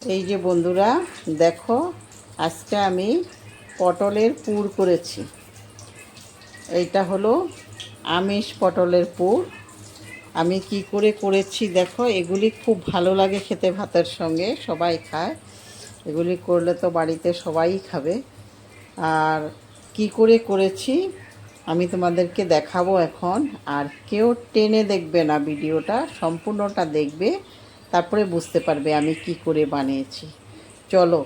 এই যে বন্ধুরা দেখো, আজকে আমি পটলের পুর করেছি। এইটা হলো আমিষ পটলের পুর। আমি কি করে করেছি দেখো, এগুলি খুব ভালো লাগে খেতে, ভাতের সঙ্গে সবাই খায়। এগুলি করলে তো বাড়িতে সবাই খাবে। আর কি করে করেছি আমি তোমাদেরকে দেখাবো এখন। আর কেউ টেনে দেখবে না, ভিডিওটা সম্পূর্ণটা দেখবে, তারপরে বুঝতে পারবে আমি কি করে বানিয়েছি। চলো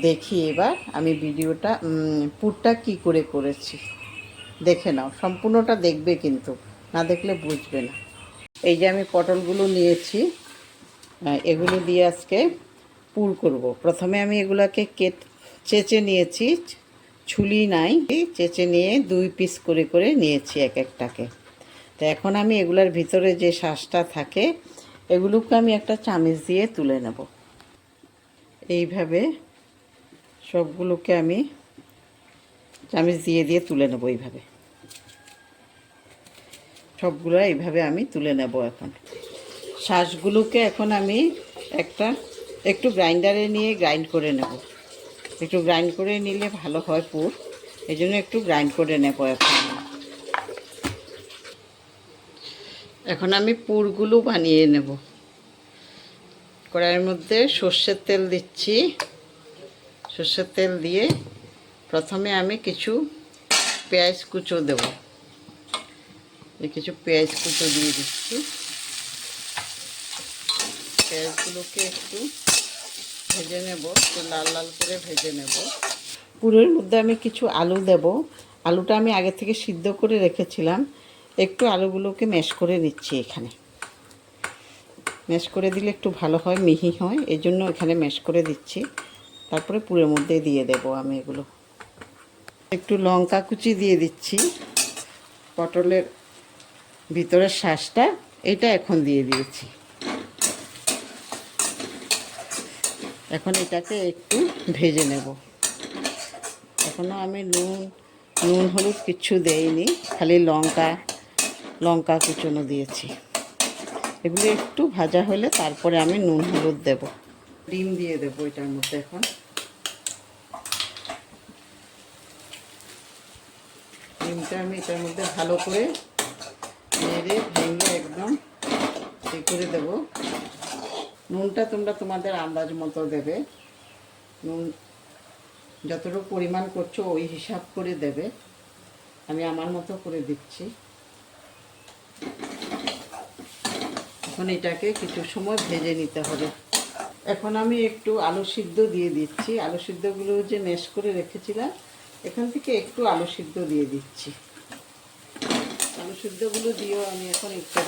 দেখি এবার আমি ভিডিওটা, পুরটা কি করে করেছি দেখে নাও। সম্পূর্ণটা দেখবে, কিন্তু না দেখলে বুঝবে না। এই যে আমি পটলগুলো নিয়েছি, এগুলো দিয়ে আজকে পুর করব। প্রথমে আমি এগুলাকে চেঁচে নিয়েছি, ছুলি নাই, চেঁচে নিয়ে 2 পিস করে করে নিয়েছি এক একটাকে। তো এখন আমি এগুলার ভিতরে যে শাঁসটা থাকে এগুলোকে আমি একটা চামচ দিয়ে তুলে নেব। এইভাবে সবগুলোকে আমি চামচ দিয়ে দিয়ে তুলে নেব। এইভাবে সবগুলো এইভাবে আমি তুলে নেব। এখন শাঁসগুলোকে এখন আমি একটু গ্রাইন্ডারে নিয়ে গ্রাইন্ড করে নেব। একটু গ্রাইন্ড করে নিলে ভালো হয় পুর, এই জন্য একটু গ্রাইন্ড করে নেব। এখন আমি পুরগুলো বানিয়ে নেব। কড়াইয়ের মধ্যে সর্ষের তেল দিচ্ছি। সর্ষের তেল দিয়ে প্রথমে আমি কিছু পেঁয়াজ কুচো দেব। কিছু পেঁয়াজ কুচো দিয়ে দিচ্ছি। পেঁয়াজগুলোকে একটু ভেজে নেব, একটু লাল লাল করে ভেজে নেব। পুরের মধ্যে আমি কিছু আলু দেব। আলুটা আমি আগে থেকে সিদ্ধ করে রেখেছিলাম। একটু আলুগুলোকে ম্যাশ করে নিচ্ছি। এখানে ম্যাশ করে দিলে একটু ভালো হয়, মিহি হয়, এই জন্য এখানে ম্যাশ করে দিচ্ছি। তারপরে পুরের মধ্যে দিয়ে দেব আমি এগুলো। একটু লঙ্কা কুচি দিয়ে দিচ্ছি। পটলের ভিতরের শাঁসটা এটা এখন দিয়ে দিয়েছি। এখন এটাকে একটু ভেজে নেব। এখনও আমি নুন হলুদ কিচ্ছু দেইনি, খালি লঙ্কা কুচনো দিয়েছি। এগুলো একটু ভাজা হলে তারপরে আমি নুন হলুদ দেব। ডিম দিয়ে দেবো এটার মধ্যে। এখন ডিমটা আমি এটার মধ্যে ভালো করে নেড়ে ভেঙে একদম এ করে দেবো। নুনটা তোমরা তোমাদের আন্দাজ মতো দেবে। নুন যতটুকু পরিমাণ করছো ওই হিসাব করে দেবে। আমি আমার মতো করে দিচ্ছি। এখন এটাকে কিছু সময় ভেজে নিতে হবে। এখন আমি একটু আলু সিদ্ধ দিয়ে দিচ্ছি। আলু সিদ্ধগুলো যে ম্যাশ করে রেখেছিলাম, এখান থেকে একটু আলু সিদ্ধ দিয়ে দিচ্ছি। আলু সিদ্ধগুলো দিয়েও আমি এখন একটু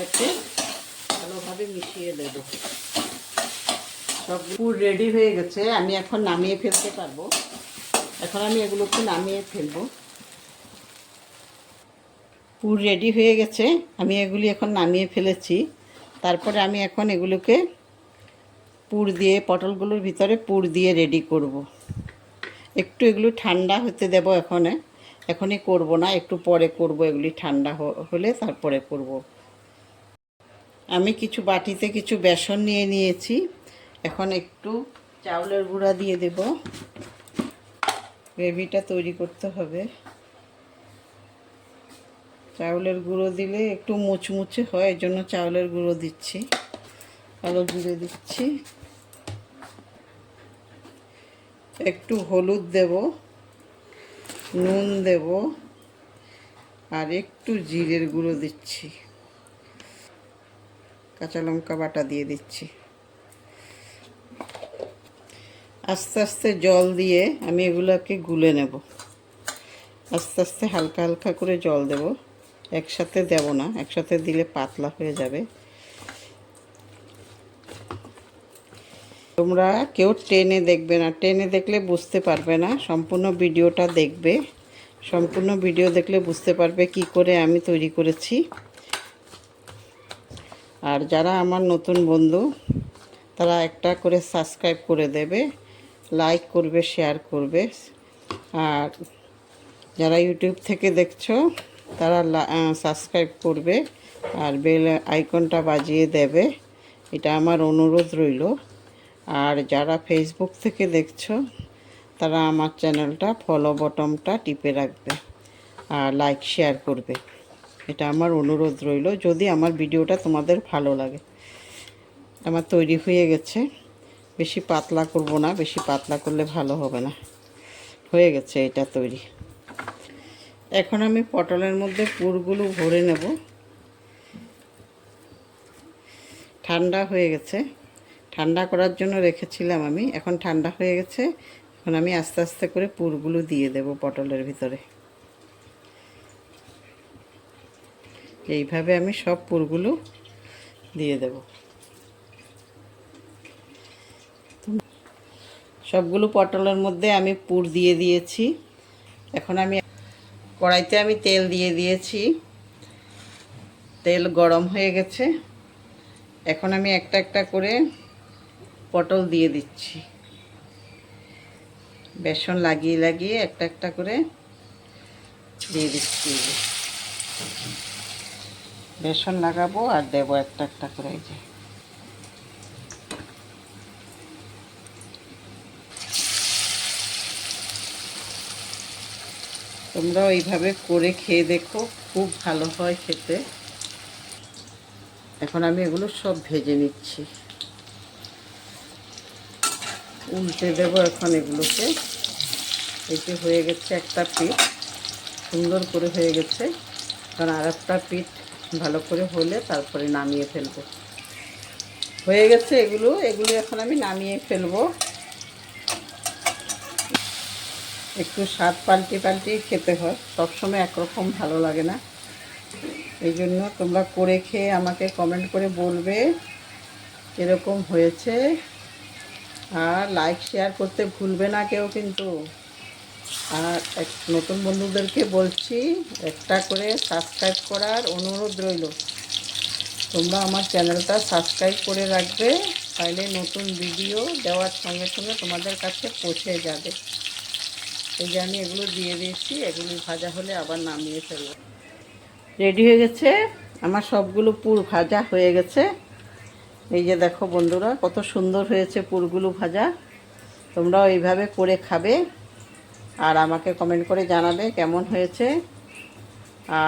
ভালোভাবে মিশিয়ে দেব। সব পুর রেডি হয়ে গেছে, আমি এখন নামিয়ে ফেলতে পারবো। এখন আমি এগুলোকে নামিয়ে ফেলবো। পুর রেডি হয়ে গেছে, আমি এগুলি এখন নামিয়ে ফেলেছি। তারপরে আমি এখন এগুলোকে পুর দিয়ে, পটলগুলোর ভিতরে পুর দিয়ে রেডি করব। একটু এগুলো ঠান্ডা হতে দেব। এখনই করব না, একটু পরে করব। এগুলি ঠান্ডা হলে তারপরে করব। আমি কিছু বাটিতে কিছু বেসন নিয়ে নিয়েছি। এখন একটু চাউলের গুঁড়া দিয়ে দেব। গ্রেভিটা তৈরি করতে হবে। চাউলের গুঁড়ো দিলে একটু মুচমুচে হয়, এই জন্য চাউলের গুঁড়ো দিচ্ছি। কালো জিরে দিচ্ছি, একটু হলুদ দেব, নুন দেব, আর একটু জিরের গুঁড়ো দিচ্ছি। কাঁচা লঙ্কা বাটা দিয়ে দিচ্ছি। আস্তে আস্তে জল দিয়ে আমি এগুলোকে গুলে নেব। আস্তে আস্তে হালকা হালকা করে জল দেব, একসাথে দেব না, একসাথে দিলে পাতলা হয়ে যাবে। তোমরা কেউ টেনে দেখবে না, টেনে দেখলে বুঝতে পারবে না। সম্পূর্ণ ভিডিওটা দেখবে। সম্পূর্ণ ভিডিও দেখলে বুঝতে পারবে কি করে আমি তৈরি করেছি। আর যারা আমার নতুন বন্ধু, তারা একটা করে সাবস্ক্রাইব করে দেবে, লাইক করবে, শেয়ার করবে। আর যারা ইউটিউব থেকে দেখছো তারা সাবস্ক্রাইব করবে আর বেল আইকনটা বাজিয়ে দেবে। এটা আমার অনুরোধ রইল। আর যারা ফেসবুক থেকে দেখছো তারা আমার চ্যানেলটা ফলো বটনটা টিপে রাখবে আর লাইক শেয়ার করবে, এটা আমার অনুরোধ রইল, যদি আমার ভিডিওটা তোমাদের ভালো লাগে। আমার তৈরি হয়ে গেছে, বেশি পাতলা করব না, বেশি পাতলা করলে ভালো হবে না। হয়ে গেছে এটা তৈরি। এখন আমি পটলের মধ্যে পুরগুলো ভরে নেব। ঠান্ডা হয়ে গেছে, ঠান্ডা করার জন্য রেখেছিলাম আমি, এখন ঠান্ডা হয়ে গেছে। এখন আমি আস্তে আস্তে করে পুরগুলো দিয়ে দেব পটলের ভিতরে। এইভাবে আমি সব পুরগুলো দিয়ে দেব। সবগুলো পটলের মধ্যে আমি পুর দিয়ে দিয়েছি। এখন আমি কড়াইতে আমি তেল দিয়ে দিয়েছি, তেল গরম হয়ে গেছে। এখন আমি একটা একটা করে পটল দিয়ে দিচ্ছি, বেসন লাগিয়ে লাগিয়ে একটা একটা করে দিয়ে দিচ্ছি। বেসন লাগাবো আর দেবো একটা একটা করে। এই যে তোমরাও এইভাবে করে খেয়ে দেখো, খুব ভালো হয় খেতে। এখন আমি এগুলো সব ভেজে নিচ্ছি, উল্টে দেবো এখন এগুলোকে। এই যে হয়ে গেছে একটা পিঠ, সুন্দর করে হয়ে গেছে। কারণ আর একটা পিঠ ভালো করে হলে তারপরে নামিয়ে ফেলবো। হয়ে গেছে এগুলো এখন আমি নামিয়ে ফেলবো। একটু স্বাদ পাল্টে পাল্টে খেতে হয়, সবসময় একরকম ভালো লাগে না। এই জন্য তোমরা করে খেয়ে আমাকে কমেন্ট করে বলবে কীরকম হয়েছে। আর লাইক শেয়ার করতে ভুলবে না কেউ কিন্তু। আর নতুন বন্ধুদেরকে বলছি, একটা করে সাবস্ক্রাইব করার অনুরোধ রইল। তোমরা আমার চ্যানেলটা সাবস্ক্রাইব করে রাখবে, তাহলে নতুন ভিডিও দেওয়ার সঙ্গে সঙ্গে তোমাদের কাছে পৌঁছে যাবে। এই যে আমি এগুলো দিয়ে দিয়েছি, এগুলো ভাজা হলে আবার নামিয়ে ফেলবো। রেডি হয়ে গেছে আমার সবগুলো পুর ভাজা হয়ে গেছে। এই যে দেখো বন্ধুরা, কত সুন্দর হয়েছে পুরগুলো ভাজা। তোমরাও এইভাবে করে খাবে আর আমাকে কমেন্ট করে জানাবে কেমন হয়েছে।